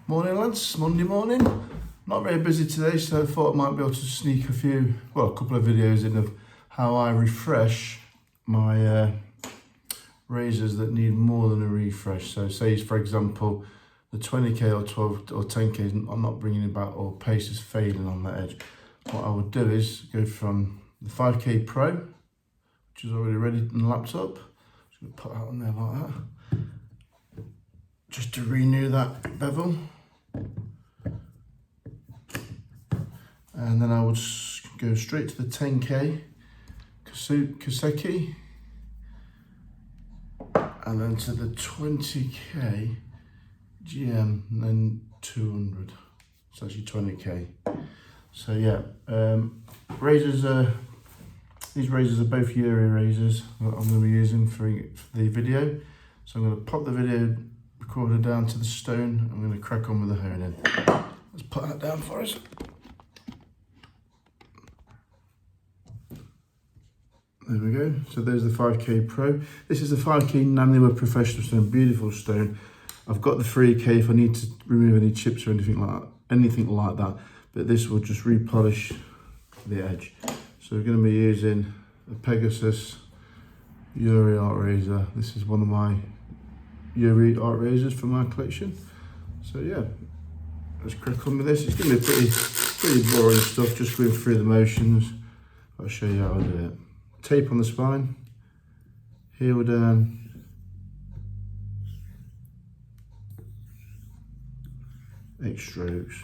Morning lads, Monday morning. Not very busy today, so I thought I might be able to sneak a couple of videos in of how I refresh my razors that need more than a refresh. So say for example, the 20k or 12 or 10k, I'm not bringing it back, or paste is failing on that edge. What I would do is go from the 5k Pro, which is already ready on the laptop. Just gonna put that on there like that. Just to renew that bevel. And then I would go straight to the 10k kouseki, and then to the 20k GM, and then 200. It's actually 20k. So yeah, these razors are both Yuri razors that I'm going to be using for the video. So I'm going to pop the video recorder down to the stone. I'm going to crack on with the honing. Let's put that down for us. There we go. So there's the 5k Pro. This is the 5k naniwa professional stone, beautiful stone. I've got the 3k if I need to remove any chips or anything like that. But this will just repolish the edge. So we're going to be using a Pegasus Yuri art razor. This is one of my Yuri art razors from my collection. So yeah, let's crack on with this. It's going to be pretty boring stuff, just going through the motions. I'll show you how I do it. Tape on the spine, heel down, 8 strokes.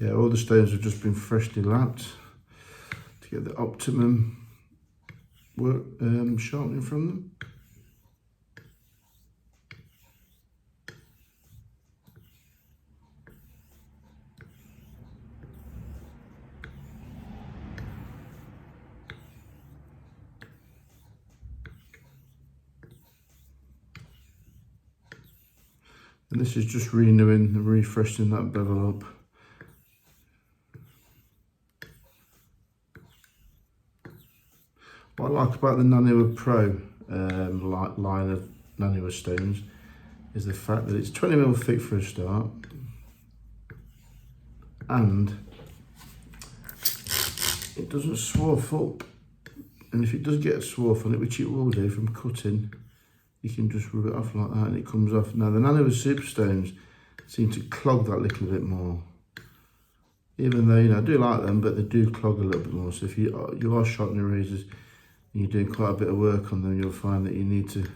Yeah, all the stones have just been freshly lapped to get the optimum work sharpening from them. And this is just renewing and refreshing that bevel up. What I like about the naniwa Pro line of naniwa stones is the fact that it's 20mm thick for a start, and it doesn't swarf up. And if it does get a swarf on it, which it will do from cutting, you can just rub it off like that and it comes off. Now the naniwa superstones seem to clog that little bit more. Even though, you know, I do like them, but they do clog a little bit more. So if you are sharpening razors, you're doing quite a bit of work on them, you'll find that you need to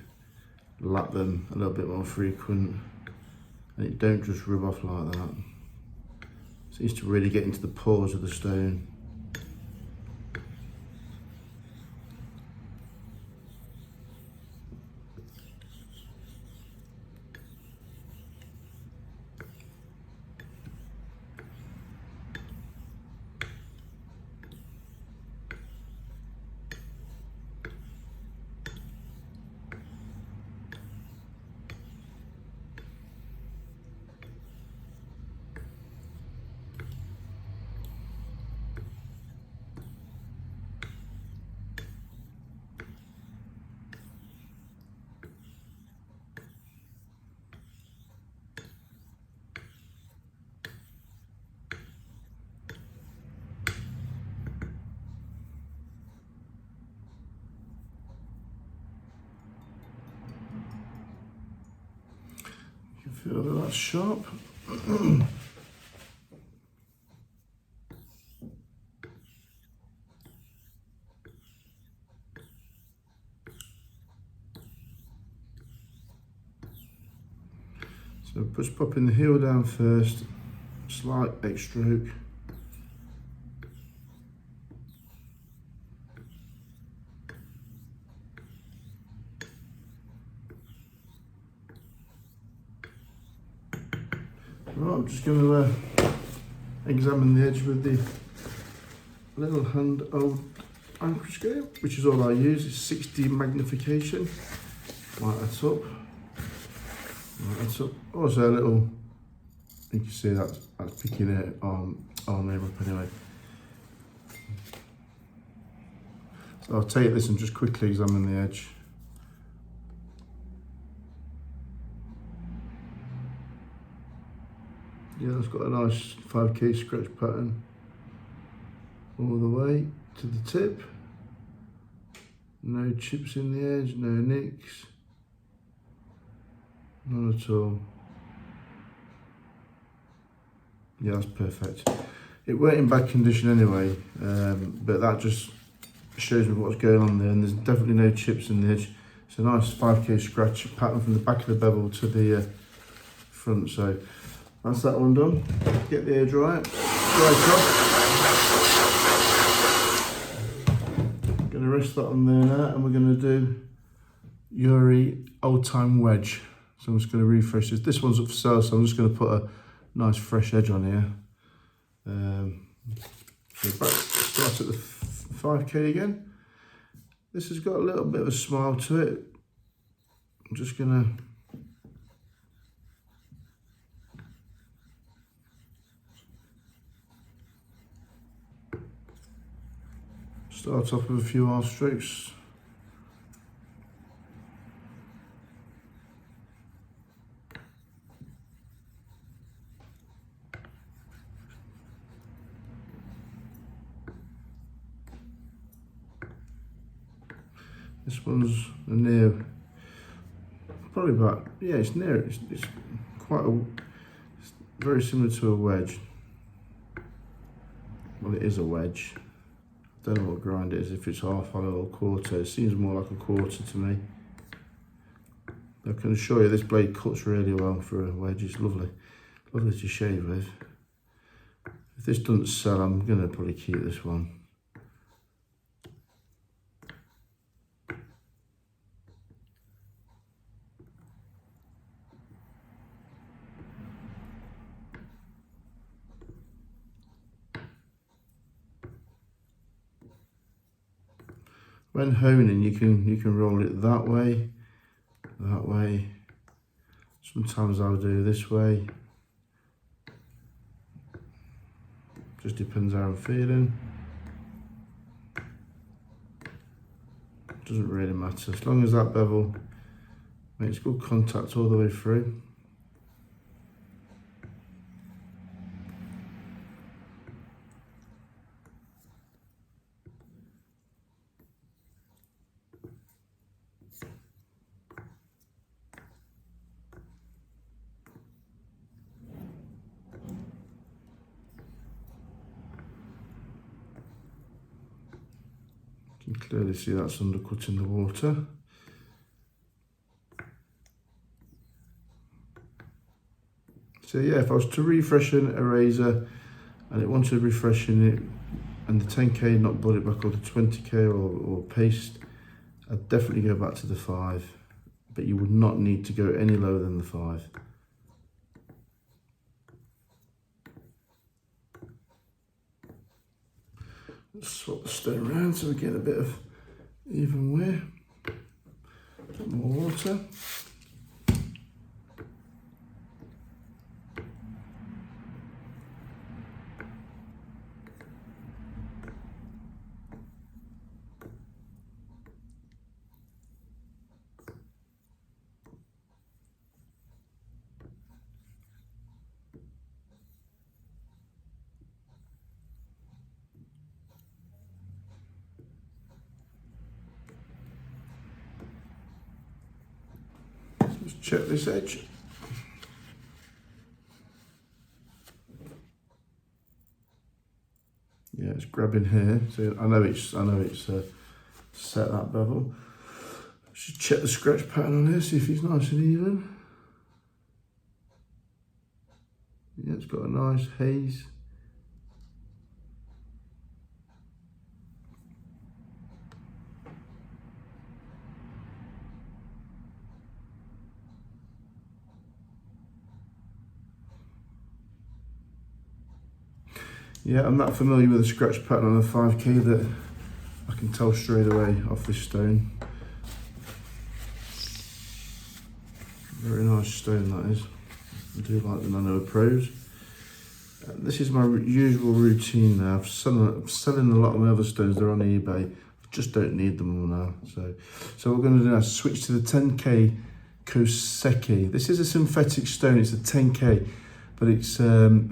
lap them a little bit more frequent, and it don't just rub off like that. So it needs to really get into the pores of the stone. Feel that that's sharp. So just popping the heel down first, slight X stroke. Right, I'm just going to examine the edge with the little hand old anchor scale, which is all I use. It's 60 magnification. Light that up. Light that up. Also a little You can see that's picking it on there up anyway. So I'll take this and just quickly examine the edge. Yeah, it's got a nice 5K scratch pattern all the way to the tip. No chips in the edge, no nicks, none at all. Yeah, that's perfect. It weren't in bad condition anyway, but that just shows me what's going on there, and there's definitely no chips in the edge. It's a nice 5K scratch pattern from the back of the bevel to the front, so that's that one done. Get the air dryer, dry it off. Gonna rest that on there now, and we're gonna do Yuri old time wedge. So I'm just gonna refresh this. This one's up for sale, so I'm just gonna put a nice fresh edge on here. So back, start at the 5K again. This has got a little bit of a smile to it. I'm just gonna start off with a few half strokes. This one's a near, probably about, yeah, it's near, it's quite a, it's very similar to a wedge. Well, it is a wedge. Don't know what grind it is, if it's half hollow or quarter. It seems more like a quarter to me. I can assure you this blade cuts really well for a wedge. It's lovely, lovely to shave with. If this doesn't sell, I'm gonna probably keep this one. When honing, you can roll it that way. Sometimes I'll do this way. Just depends how I'm feeling. Doesn't really matter, as long as that bevel makes good contact all the way through. You can clearly see that's undercut in the water. So yeah, if I was to refreshen a razor and it wanted refreshing it and the 10K not brought it back, or the 20K or paste, I'd definitely go back to the 5, but you would not need to go any lower than the 5. Let's swap the stone around so we get a bit of even wear. A bit more water. Let's check this edge. Yeah, it's grabbing here. So I know it's set that bevel. Just check the scratch pattern on here, see if it's nice and even. Yeah, it's got a nice haze. Yeah, I'm not familiar with the scratch pattern on the 5K that I can tell straight away off this stone. Very nice stone that is. I do like the naniwa pros. This is my usual routine now. I'm selling a lot of my other stones, they're on eBay. I just don't need them all now. So what we're going to do now is switch to the 10K kouseki. This is a synthetic stone, it's a 10K, but it's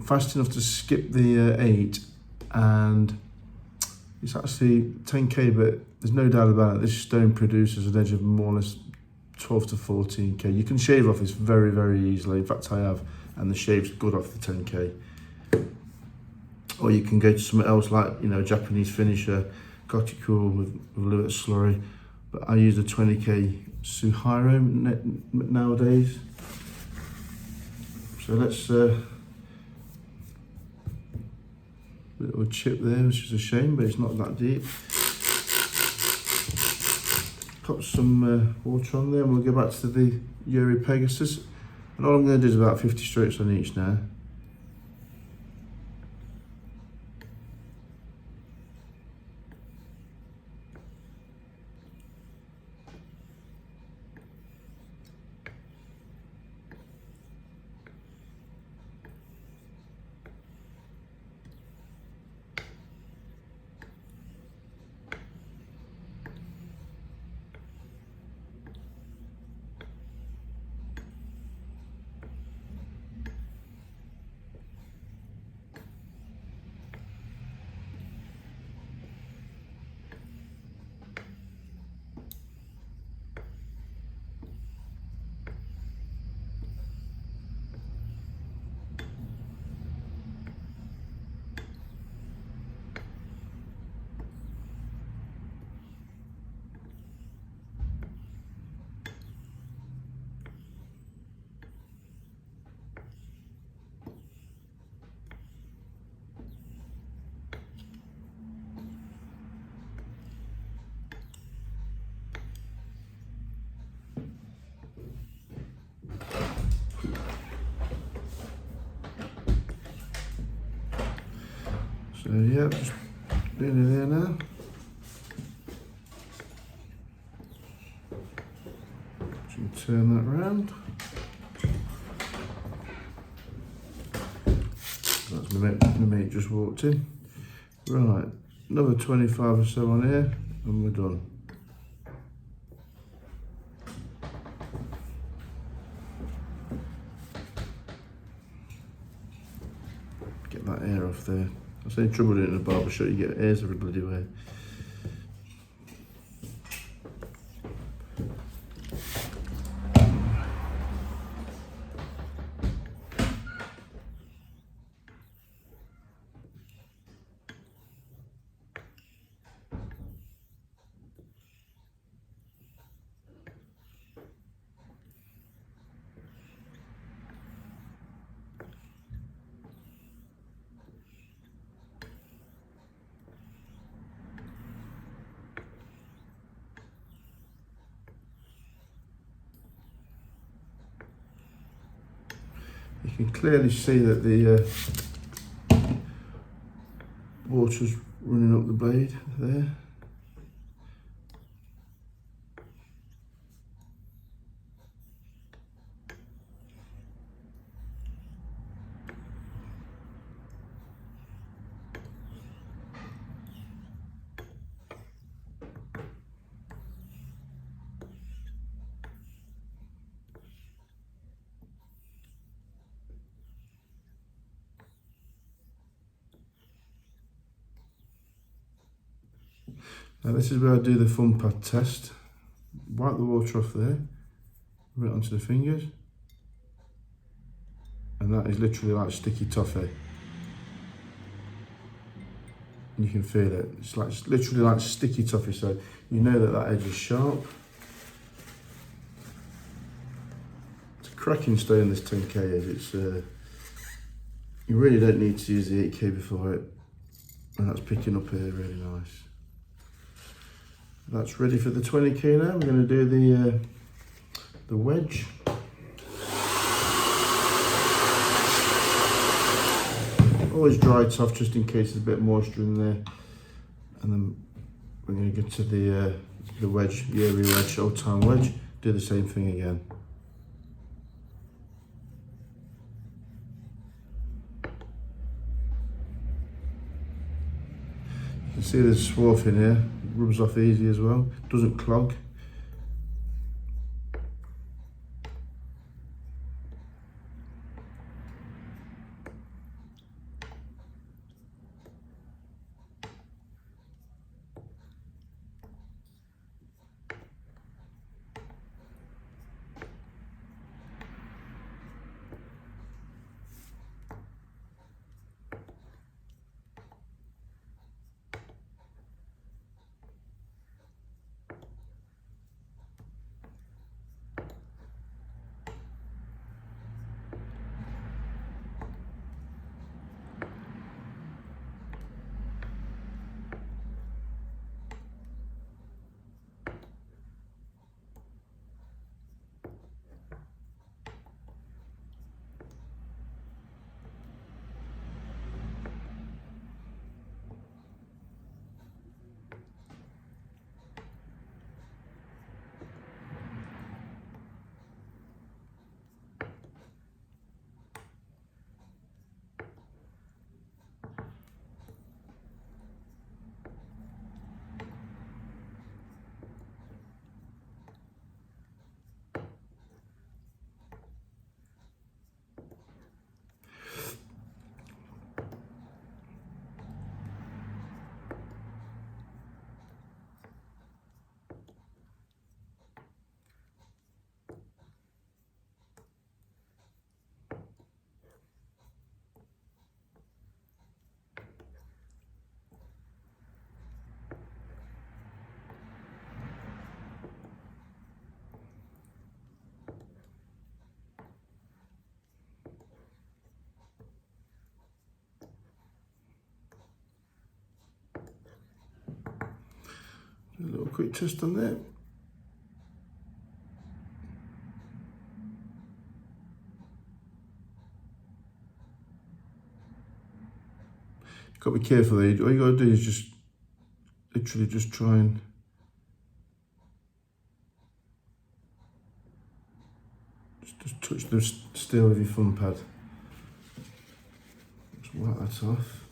fast enough to skip the 8, and it's actually 10K, but there's no doubt about it, this stone produces an edge of more or less 12 to 14K. You can shave off this very, very easily. In fact, I have, and the shave's good off the 10K. Or you can go to something else like, you know, Japanese finisher, Kotiku with a little bit of slurry. But I use a 20K surhiro nowadays. So let's, little chip there, which is a shame, but it's not that deep. Put some water on there, and we'll go back to the Yuri Pegasus. And all I'm going to do is about 50 strokes on each now. So yeah, just doing it there now. Just turn that round. That's my mate just walked in. Right, another 25 or so on here, and we're done. Get that hair off there. I say trouble doing it in a barber shop, you get hairs every bloody way. You can clearly see that the water's running up the blade there. Now this is where I do the thumb pad test. Wipe the water off there, rub it onto the fingers, and that is literally like sticky toffee. And you can feel it. It's literally like sticky toffee, so you know that that edge is sharp. It's a cracking stone, this 10K is. It's you really don't need to use the 8K before it, and that's picking up here really nice. That's ready for the 20K now. We're going to do the wedge. Always dry it off just in case there's a bit of moisture in there. And then we're going to get to the wedge, Yuri wedge, old time wedge. Do the same thing again. You see there's swarf in here, it rubs off easy as well, doesn't clog. A little quick twist on there. You've got to be careful there. All you got to do is just literally just try and just touch the steel with your thumb pad. Just wipe that off.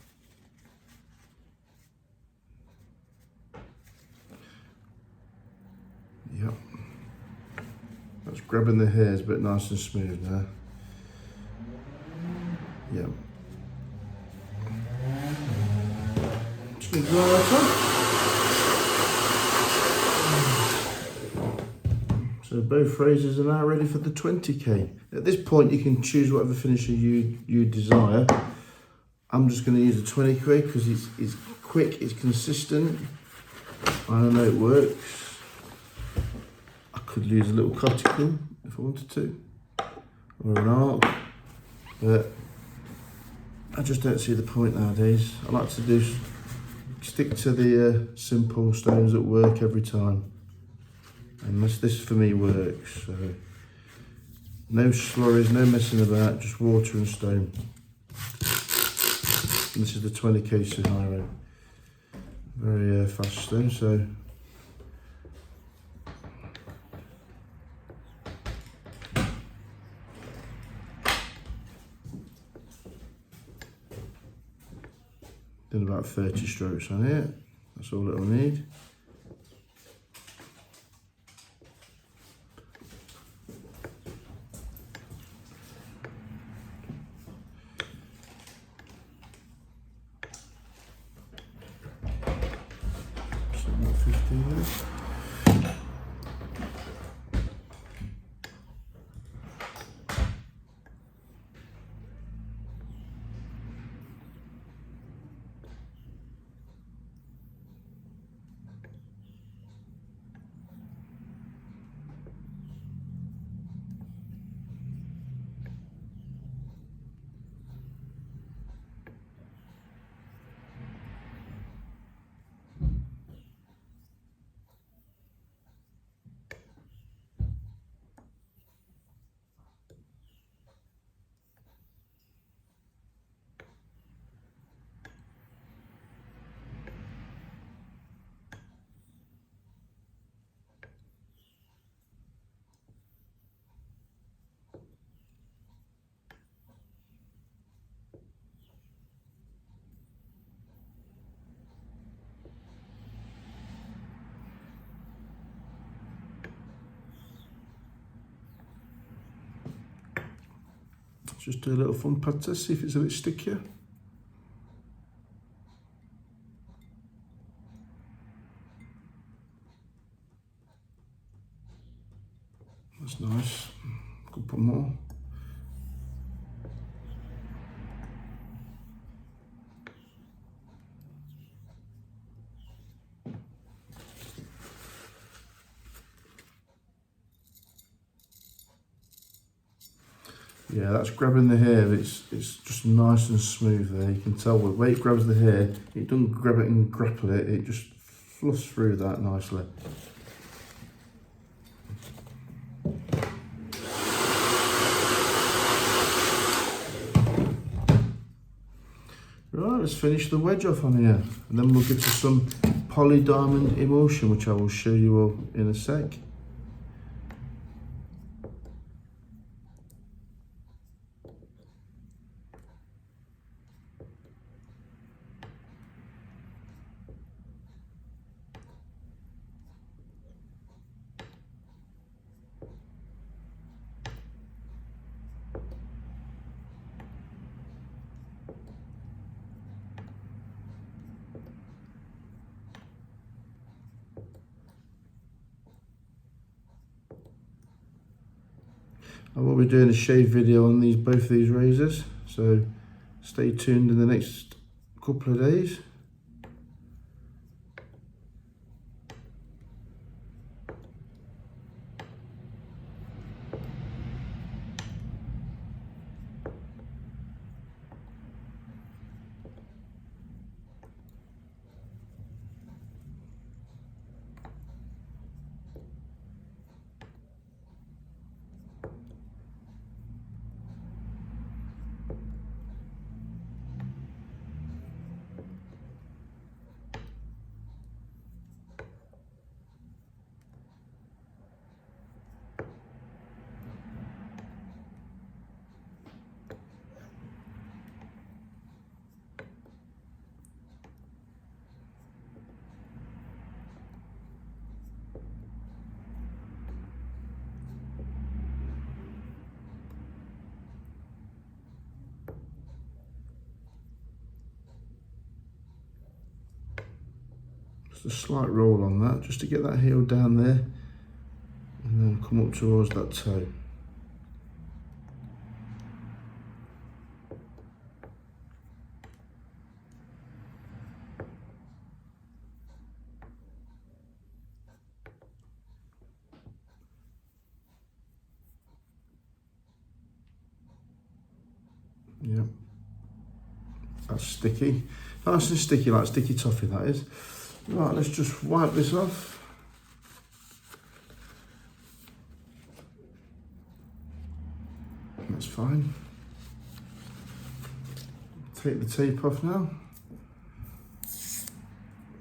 Yep. That's grabbing the hairs, but nice and smooth now. Yep. Just gonna dry that off. So both razors are now ready for the 20k. At this point you can choose whatever finisher you desire. I'm just going to use a 20k because it's quick, it's consistent. I know it works. I could use a little cuticle if I wanted to, or an arc, but I just don't see the point nowadays. I like to stick to the simple stones that work every time. And this for me works, so no slurries, no messing about, just water and stone. And this is the 20k surhiro, very fast stone. So done about 30 strokes on it. That's all it'll need. just do a little fun pad test, see if it's a bit stickier. That's nice. Could put more. Yeah, that's grabbing the hair. It's just nice and smooth there. You can tell the way it grabs the hair, it doesn't grab it and grapple it. It just fluffs through that nicely. Right, let's finish the wedge off on here, and then we'll get to some poly diamond emulsion, which I will show you all in a sec. I will be doing a shave video on both these razors, so stay tuned in the next couple of days. Just a slight roll on that, just to get that heel down there, and then come up towards that toe. Yep, that's sticky. Nice and sticky, like sticky toffee that is. Right, let's just wipe this off. That's fine. Take the tape off now.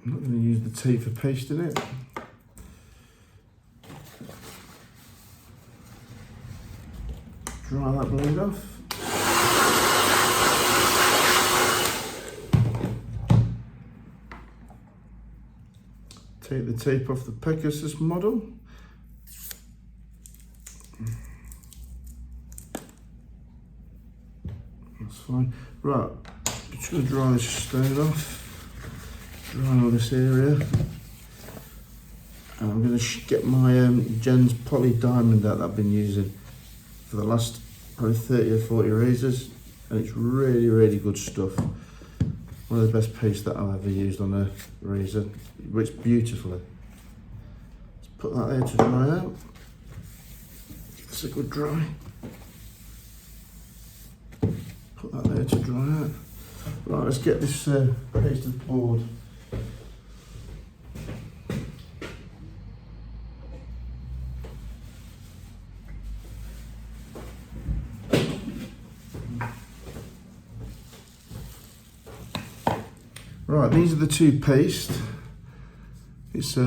I'm not going to use the tape for pasting it. Dry that blade off. Take the tape off the Pegasus model. That's fine. Right, just going to dry this stone off. Dry all this area. And I'm going to get my Jen's poly diamond out that I've been using for the last probably 30 or 40 razors. And it's really, really good stuff. One of the best paste that I've ever used on a razor. It works beautifully. Let's put that there to dry out. Give this a good dry. Put that there to dry out. Right, let's get this pasted board. Right, these are the two pastes. It's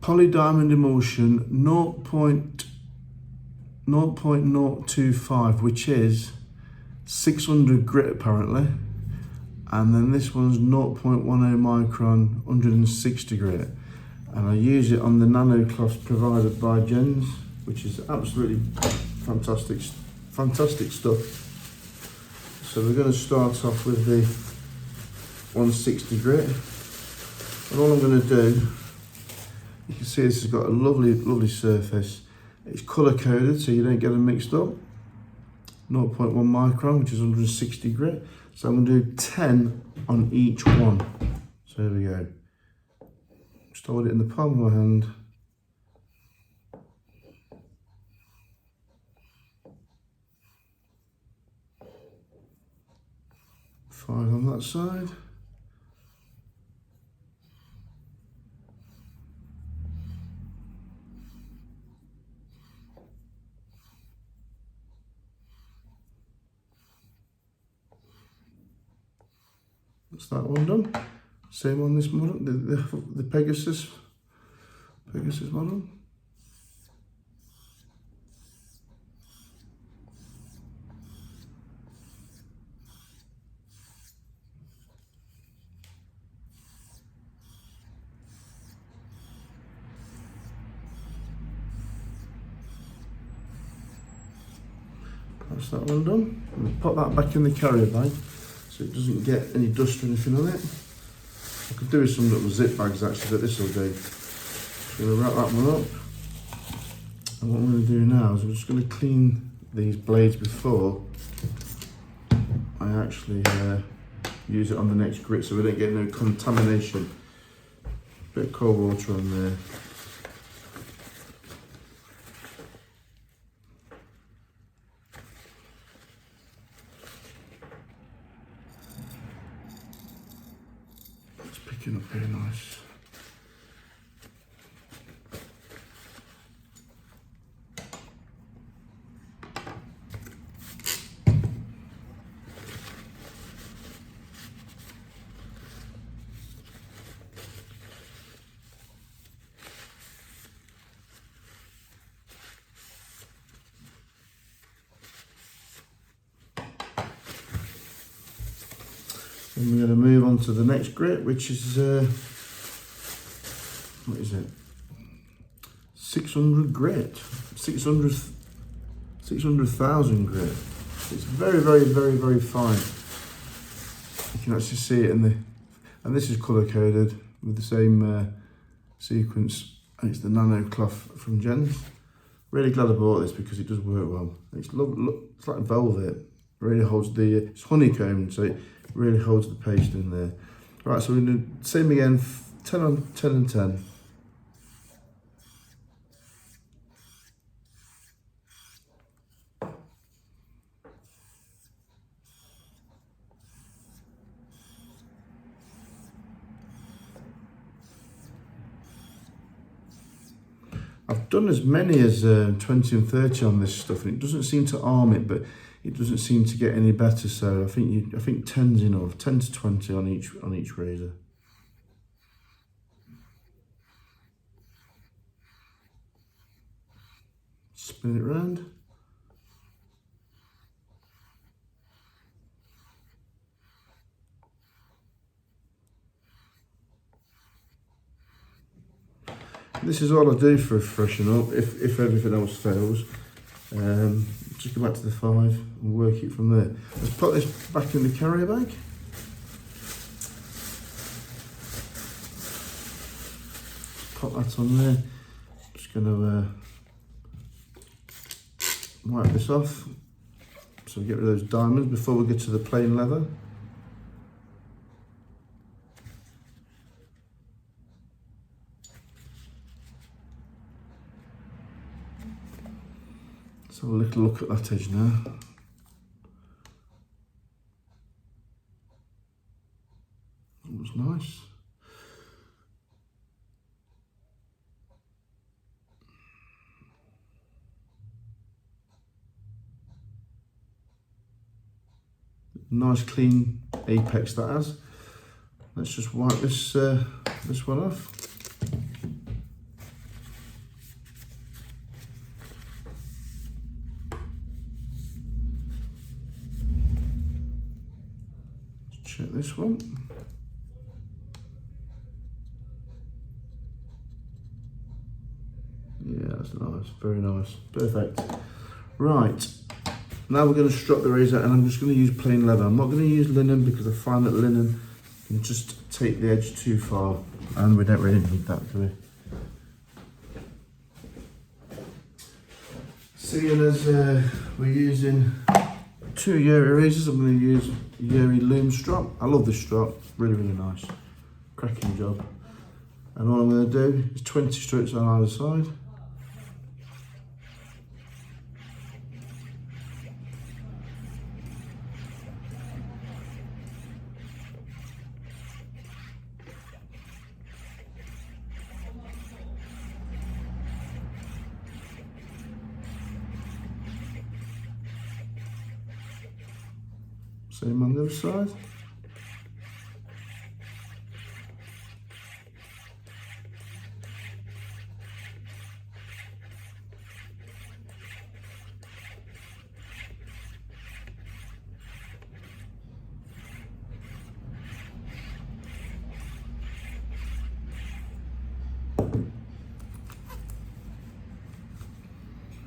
poly diamond emulsion 0.025, which is 600 grit apparently, and then this one's 0.10 micron, 160 grit, and I use it on the nano cloths provided by Jen's, which is absolutely fantastic stuff. So we're going to start off with the 160 grit. And all I'm going to do, you can see this has got a lovely surface. It's colour coded so you don't get them mixed up. 0.1 micron, which is 160 grit. So I'm going to do 10 on each one. So here we go. Just hold it in the palm of my hand. Five on that side. That's that one done. Same on this model, the Pegasus model. That's that one done. We'll put that back in the carrier bag so it doesn't get any dust or anything on it. I could do with some little zip bags actually, but this will do. Just going to wrap that one up. And what I'm going to do now is I'm just going to clean these blades before I actually use it on the next grit so we don't get no contamination. Bit of cold water on there. It's picking up very nice. And we're going to move on to the next grit, which is, what is it? 600 grit, 600,000 grit. It's very fine. You can actually see it in the, and this is colour coded with the same sequence. And it's the nano cloth from Jens. Really glad I bought this because it does work well. It's it's like velvet. Really holds the, it's honeycombed, so it really holds the paste in there. Right, so we're going to do the same again, 10 on 10 and 10. I've done as many as 20 and 30 on this stuff, and it doesn't seem to arm it, but it doesn't seem to get any better. So I think 10's enough, 10 to 20 on each razor. Spin it round. This is all I do for a freshen up, if everything else fails. Just go back to the 5 and work it from there. Let's put this back in the carrier bag. Pop that on there. Just going to wipe this off so we get rid of those diamonds before we get to the plain leather. Let's have a little look at that edge now. That was nice. Nice clean apex that has. Let's just wipe this this one off. Check this one. Yeah, that's nice, very nice, perfect. Right, Now we're going to strop the razor, and I'm just going to use plain leather. I'm not going to use linen because I find that linen can just take the edge too far, and we don't really need that, do we? Seeing as we're using 2 Yuri razors, I'm going to use Yuri loom strop. I love this strop, really, really nice. Cracking job. And all I'm going to do is 20 strokes on either side. Same on the other side.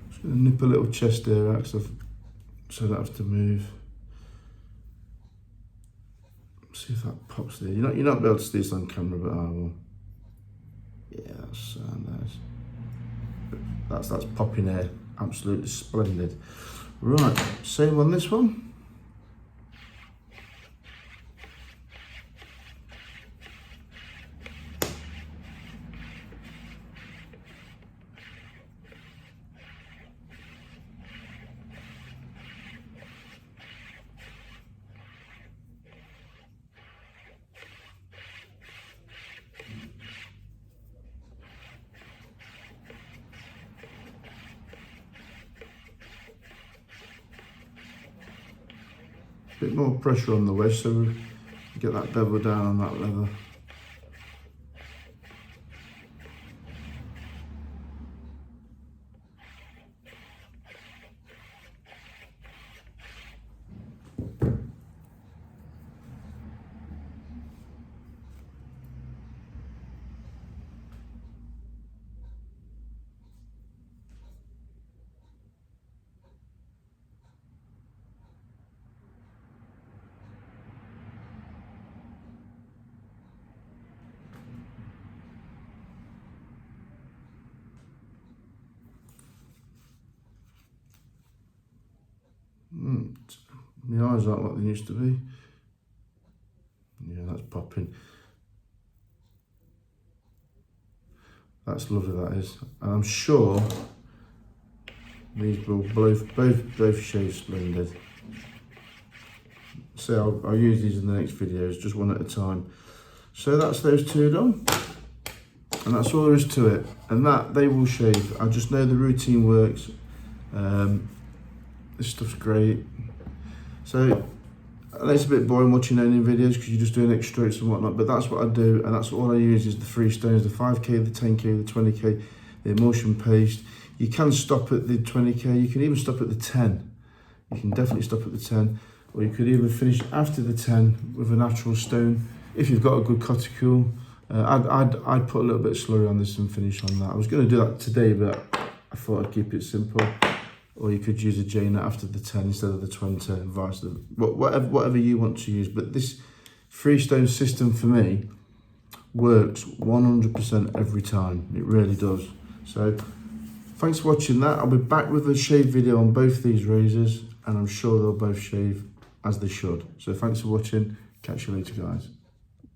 Just going to nip a little chest there out so I don't have to move. See if that pops there. You're not able to see this on camera, but I will. Yeah, that's popping there. Absolutely splendid. Right, same on this one. Bit more pressure on the wedge so we get that bevel down on that leather. The eyes aren't what they used to be. Yeah, that's popping. That's lovely, that is. And I'm sure these will both shave splendid. So I'll use these in the next videos, just one at a time. So that's those two done. And that's all there is to it. And that, they will shave. I just know the routine works. This stuff's great. So it's a bit boring watching onion videos because you're just doing extra strokes and whatnot, but that's what I do, and that's all I use is the 3 stones, the 5k, the 10k, the 20k, the emulsion paste. You can stop at the 20k, you can even stop at the 10. You can definitely stop at the 10, or you could even finish after the 10 with a natural stone if you've got a good cuticle. I'd put a little bit of slurry on this and finish on that. I was going to do that today, but I thought I'd keep it simple. Or you could use a J-nut after the 10 instead of the 20, vice versa. Whatever you want to use. But this 3-stone system for me works 100% every time. It really does. So thanks for watching that. I'll be back with a shave video on both these razors, and I'm sure they'll both shave as they should. So thanks for watching. Catch you later, guys.